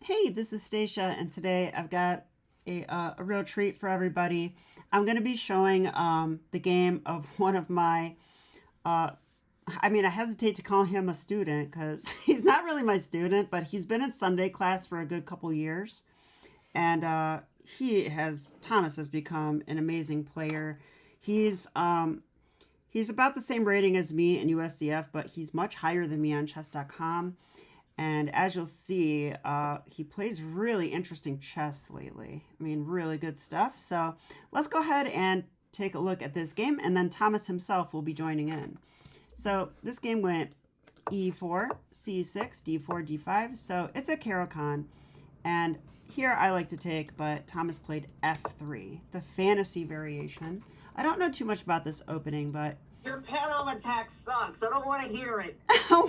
Hey, this is Stacia, and today I've got a real treat for everybody. I'm going to be showing the game of one of my, uh, I hesitate to call him a student because he's not really my student, but he's been in Sunday class for a good couple years. And Thomas has become an amazing player. He's, um, he's about the same rating as me in USCF, but he's much higher than me on chess.com. And as you'll see, he plays really interesting chess lately. Really good stuff. So let's go ahead and take a look at this game, and then Thomas himself will be joining in. So this game went e4, c6, d4, d5. So it's a Caro-Kann. And here I like to take, but Thomas played f3, the fantasy variation. I don't know too much about this opening, but your Panov attack sucks. I don't want to hear it.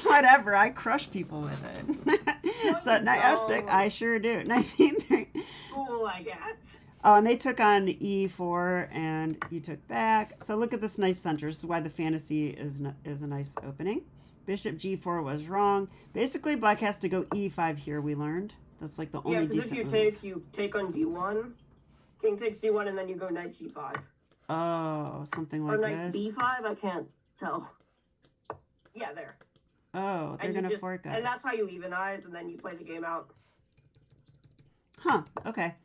Whatever, I crush people with it. So knight f6, I sure do. Knight c3. Cool, I guess. Oh, and they took on e4, and you took back. So look at this nice center. This is why the fantasy is a nice opening. Bishop g4 was wrong. Basically, black has to go e5 here, we learned. That's like the only decent because if you take on d1, king takes d1, and then you go knight g5. Oh, something like or knight this. b5, I can't tell. Yeah, there. Oh, they're going to fork us. And that's how you evenize, and then you play the game out. Huh, okay.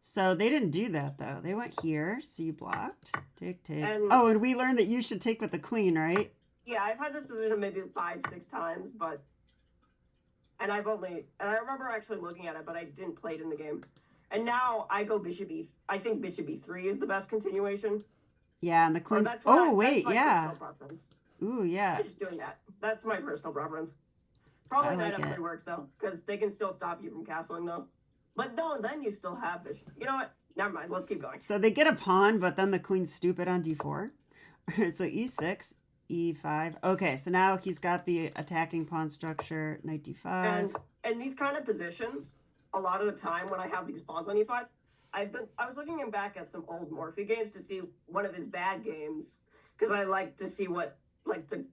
So they didn't do that, though. They went here, so you blocked. Take, take. And we learned that you should take with the queen, right? Yeah, I've had this position maybe 5-6 times, but... And I remember actually looking at it, but I didn't play it in the game. And now I go bishop e. I think bishop e3 is the best continuation. Yeah, and the queen. That's yeah. Preference. Ooh, yeah. I'm just doing that. That's my personal preference. Probably knight f3 works though, because they can still stop you from castling though. But no, then you still have bishop. You know what? Never mind. Let's keep going. So they get a pawn, but then the queen's stupid on d4. So e6, e5. Okay, so now he's got the attacking pawn structure. Knight d5. And in these kind of positions, a lot of the time when I have these pawns on e5, I was looking back at some old Morphy games to see one of his bad games, because I like to see what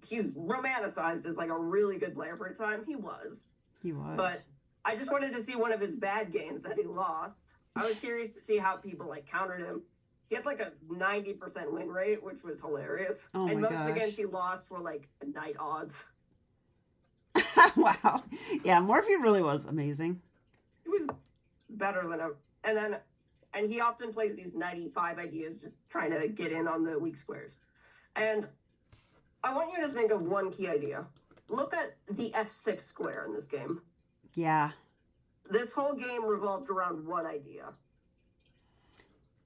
he's romanticized as like a really good player for a time. He was. But I just wanted to see one of his bad games that he lost. I was curious to see how people countered him. He had like a 90% win rate, which was hilarious. Oh and my most of the games he lost were like knight odds. Wow. Yeah, Morphy really was amazing. He was better than ever. And he often plays these knight e5 ideas, just trying to get in on the weak squares. And I want you to think of one key idea. Look at the f6 square in this game. Yeah. This whole game revolved around one idea.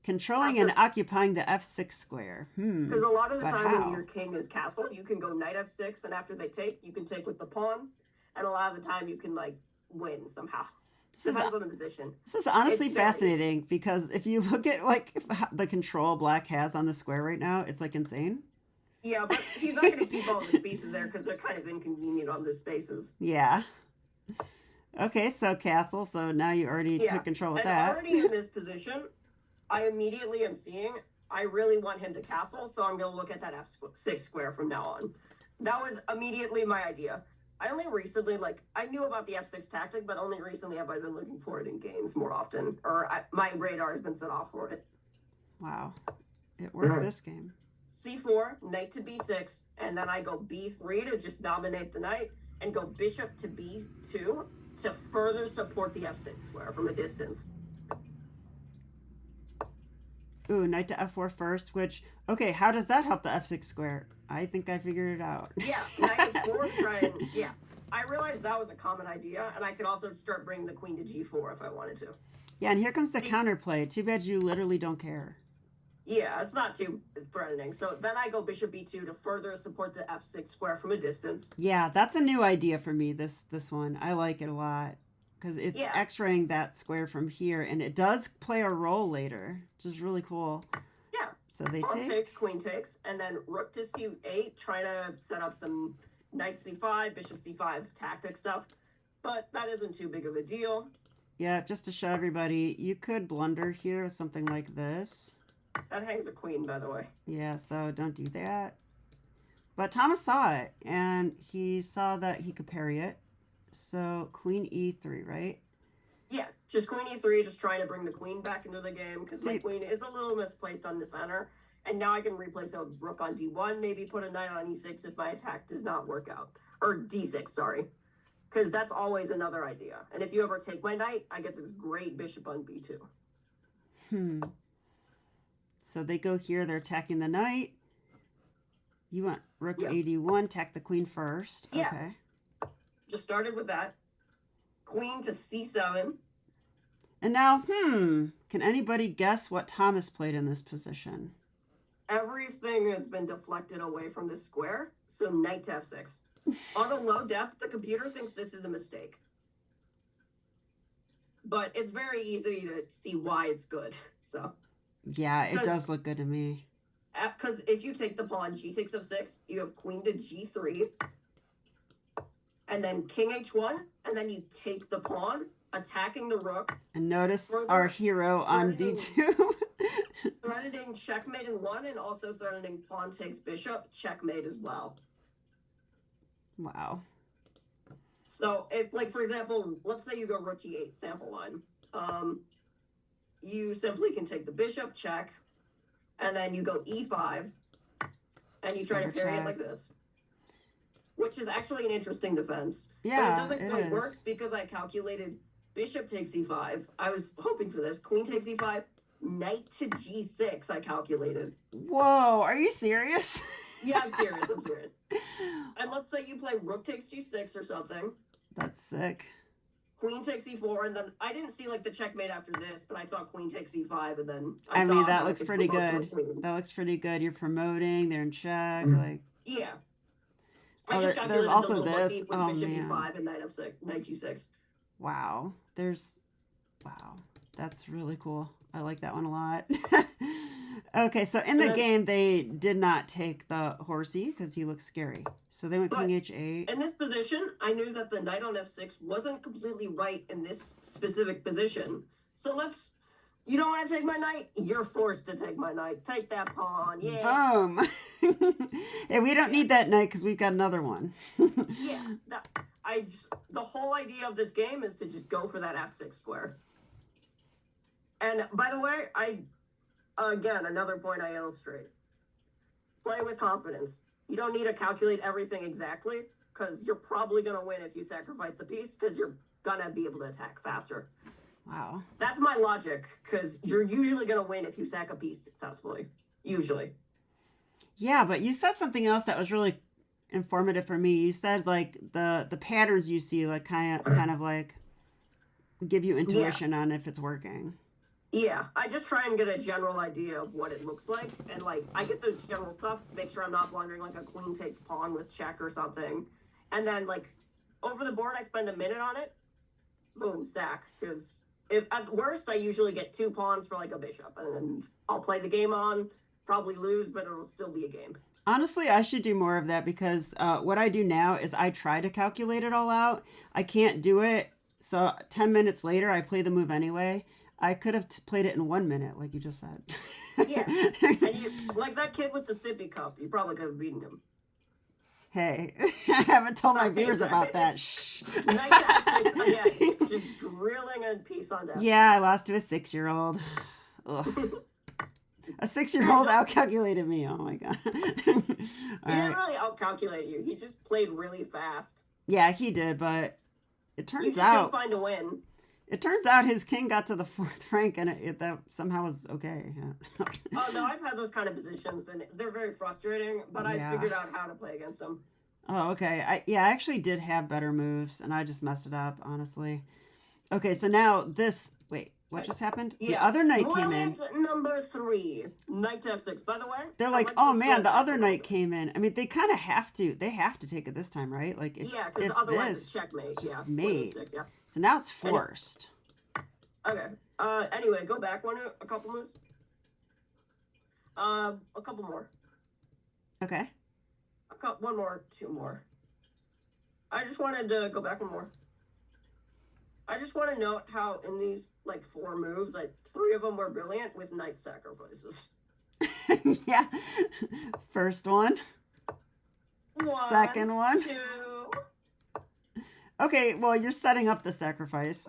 Controlling and occupying the f6 square. Because a lot of the time when your king is castled, you can go knight f6, and after they take, you can take with the pawn. And a lot of the time you can win somehow. Depends on the position. This is honestly fascinating, because if you look at the control black has on the square right now, it's insane. Yeah, but he's not going to keep all the pieces there because they're kind of inconvenient on those spaces. Yeah. Okay, so castle. So now you already took control with that. Already in this position, I immediately am seeing, I really want him to castle, so I'm going to look at that f6 square from now on. That was immediately my idea. I only recently, I knew about the f6 tactic, but only recently have I been looking for it in games more often. My radar has been set off for it. Wow. It worked this game. c4, knight to b6, and then I go b3 to just dominate the knight, and go bishop to b2 to further support the f6 square from a distance. Ooh, knight to f4 first, which, okay, how does that help the f6 square? I think I figured it out. Yeah, knight f4, yeah. I realized that was a common idea, and I could also start bringing the queen to g4 if I wanted to. Yeah, and here comes the counterplay. Too bad you literally don't care. Yeah, it's not too threatening. So then I go bishop b2 to further support the f6 square from a distance. Yeah, that's a new idea for me, this one. I like it a lot, because it's x-raying that square from here, and it does play a role later, which is really cool. Yeah. So they Pawn takes, queen takes, and then rook to c8, trying to set up some knight c5, bishop c5 tactic stuff. But that isn't too big of a deal. Yeah, just to show everybody, you could blunder here with something like this. That hangs a queen, by the way. Yeah, so don't do that. But Thomas saw it, and he saw that he could parry it. So queen e3, right? Yeah, just queen e3, just trying to bring the queen back into the game because my See, queen is a little misplaced on the center. And now I can replace a rook on d1, maybe put a knight on e6 if my attack does not work out. Or d6, sorry. Because that's always another idea. And if you ever take my knight, I get this great bishop on b2. So they go here. They're attacking the knight. You want rook Yeah. ad1, attack the queen first. Yeah. Okay. Just started with that. Queen to c7. And now, can anybody guess what Thomas played in this position? Everything has been deflected away from this square, so knight to f6. On a low depth, the computer thinks this is a mistake. But it's very easy to see why it's good. So yeah, it does look good to me. Because if you take the pawn, g takes f6, you have queen to g3, and then king h1, and then you take the pawn, attacking the rook. And notice our hero on b2. Threatening checkmate in 1, and also threatening pawn takes bishop, checkmate as well. Wow. So if, like, for example, let's say you go rook g8, sample line. You simply can take the bishop, check, and then you go e5, and you try to parry it like this. Which is actually an interesting defense. Yeah, but it doesn't quite work because I calculated bishop takes e5. I was hoping for this. Queen takes e5. Knight to g6, I calculated. Whoa, are you serious? Yeah, I'm serious. I'm serious. And let's say you play rook takes g6 or something. That's sick. Queen takes e4, and then I didn't see like the checkmate after this, but I saw queen takes e5, and then I mean, that looks pretty good. That looks pretty good. You're promoting. They're in check. Like, yeah. Oh, there's also this. Oh, bishop man. e5 and knight f6, knight g6. Wow. Wow. That's really cool. I like that one a lot. Okay, so in the game, they did not take the horsey because he looks scary. So they went king h8. In this position, I knew that the knight on f6 wasn't completely right in this specific position. So you don't want to take my knight? You're forced to take my knight. Take that pawn. Yeah. Boom. Yeah, we don't need that knight because we've got another one. Yeah. The whole idea of this game is to just go for that f6 square. And by the way, again, another point I illustrate. Play with confidence. You don't need to calculate everything exactly because you're probably going to win if you sacrifice the piece because you're going to be able to attack faster. Wow. That's my logic because you're usually going to win if you sack a piece successfully. Usually. Yeah, but you said something else that was really informative for me. You said like the patterns you see like kind of like give you intuition on if it's working. Yeah, I just try and get a general idea of what it looks like. And, like, I get those general stuff, make sure I'm not blundering, like, a queen takes pawn with check or something. And then, like, over the board, I spend a minute on it. Boom, sack. Because at worst, I usually get 2 pawns for, like, a bishop. And I'll play the game on, probably lose, but it'll still be a game. Honestly, I should do more of that because what I do now is I try to calculate it all out. I can't do it. So 10 minutes later, I play the move anyway. I could have played it in 1 minute, like you just said. Yeah. And like that kid with the sippy cup, you probably could have beaten him. Hey, I haven't told my viewers about that. Shh. Knight f6 again, just drilling a piece on that. Yeah, I lost to a 6-year-old. Ugh. A 6-year-old outcalculated me. Oh my god. He didn't really outcalculate you. He just played really fast. Yeah, he did, but it turns you out find a win. It turns out his king got to the 4th rank, and that somehow was okay. Yeah. Oh no, I've had those kind of positions, and they're very frustrating. But I figured out how to play against them. Oh, okay. I actually did have better moves, and I just messed it up, honestly. Okay, so now this. Wait, what just happened? Yeah. The other knight came in. Number 3, knight to f6. By the way, they're like, oh man, the other knight came in. I mean, they kind of have to. They have to take it this time, right? Like, if otherwise it's checkmate. Just yeah, mate. 6, yeah. So now it's forced. Okay. Anyway, go back a couple moves. A couple more. Okay. One more, 2 more. I just wanted to go back one more. I just want to note how in these like 4 moves, like 3 of them were brilliant with knight sacrifices. Yeah. First one. Second one. 2. Okay, well, you're setting up the sacrifice.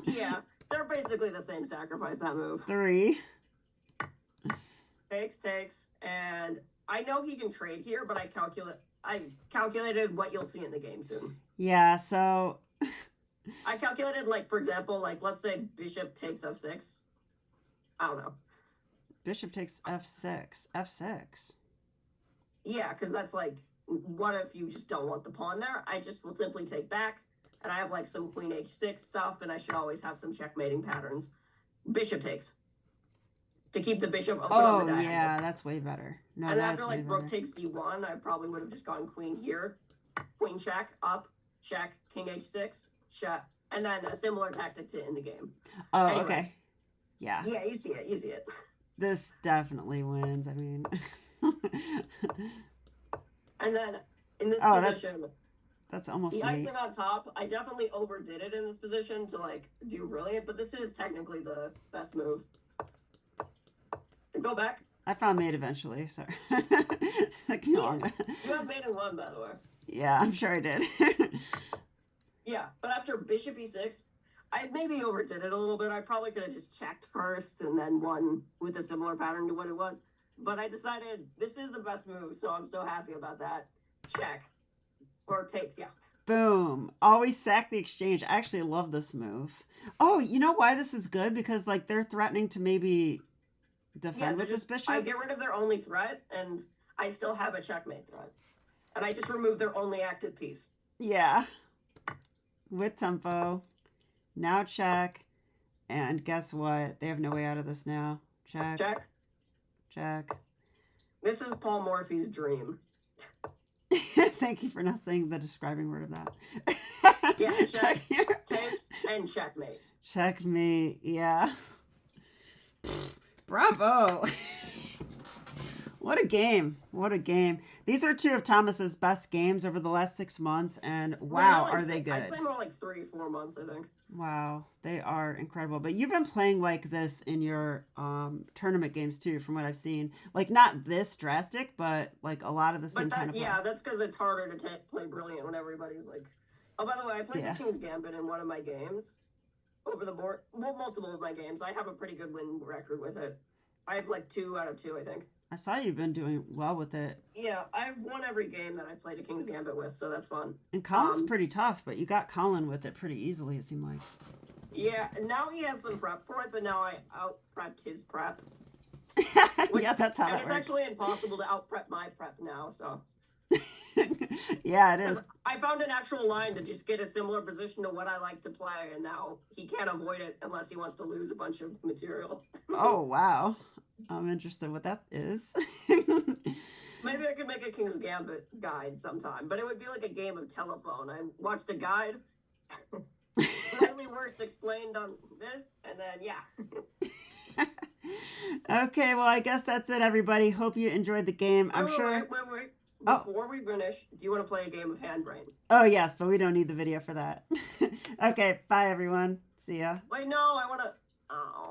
Yeah, they're basically the same sacrifice, that move. 3. Takes, and I know he can trade here, but I calculated what you'll see in the game soon. Yeah, so I calculated, like, for example, like, let's say bishop takes f6. I don't know. bishop takes f6. F6. Yeah, because that's like, what if you just don't want the pawn there? I just will simply take back, and I have like some queen h6 stuff, and I should always have some checkmating patterns. Bishop takes. To keep the bishop open on the diagonal. Yeah, that's way better. No, and that's after like way rook better. takes d1, I probably would have just gone queen here, queen check, up, check, king h6, check, and then a similar tactic to end the game. Oh, Anyway. okay. Yeah. Yeah, you see it. This definitely wins. I mean. And then in this Oh, position, that's almost the me. icing on top, I definitely overdid it in this position to like do brilliant, but this is technically the best move. Go back. I found mate eventually. Sorry. Took me long. You have mate in 1, by the way. Yeah, I'm sure I did. Yeah, but after bishop e6, I maybe overdid it a little bit. I probably could have just checked first and then won with a similar pattern to what it was. But I decided this is the best move, so I'm so happy about that. Check. Or takes, yeah. Boom. Always sack the exchange. I actually love this move. Oh, you know why this is good? Because like they're threatening to maybe defend with this bishop. I get rid of their only threat, and I still have a checkmate threat. And I just remove their only active piece. Yeah. With tempo. Now check. And guess what? They have no way out of this now. Check. Check. Check. This is Paul Morphy's dream. Thank you for not saying the describing word of that. Yeah, check, takes, and checkmate. Checkmate, yeah. Bravo. What a game. What a game. These are 2 of Thomas's best games over the last 6 months, and wow, like are they good. I'd say more like 3-4 months, I think. Wow, they are incredible. But you've been playing like this in your tournament games too, from what I've seen. Like not this drastic, but like a lot of the same kind of play. Yeah, that's because it's harder to play brilliant when everybody's like... Oh, by the way, I played the King's Gambit in one of my games. Over the board. Well, multiple of my games. I have a pretty good win record with it. I have like 2 out of 2, I think. I saw you've been doing well with it. Yeah, I've won every game that I've played a King's Gambit with, so that's fun. And Colin's pretty tough, but you got Colin with it pretty easily, it seemed like. Yeah, now he has some prep for it, but now I out-prepped his prep. Yeah, that's how that works. It's actually impossible to out-prep my prep now, so... Yeah, it is. I found an actual line to just get a similar position to what I like to play, and now he can't avoid it unless he wants to lose a bunch of material. Oh, wow. I'm interested what that is. Maybe I could make a King's Gambit guide sometime, but it would be like a game of telephone. I watched a guide, slightly worse explained on this, and then, yeah. Okay, well, I guess that's it, everybody. Hope you enjoyed the game. I'm sure... Wait. Before we finish, do you want to play a game of Hand Brain? Oh, yes, but we don't need the video for that. Okay, bye, everyone. See ya. Wait, no, I want to... Oh.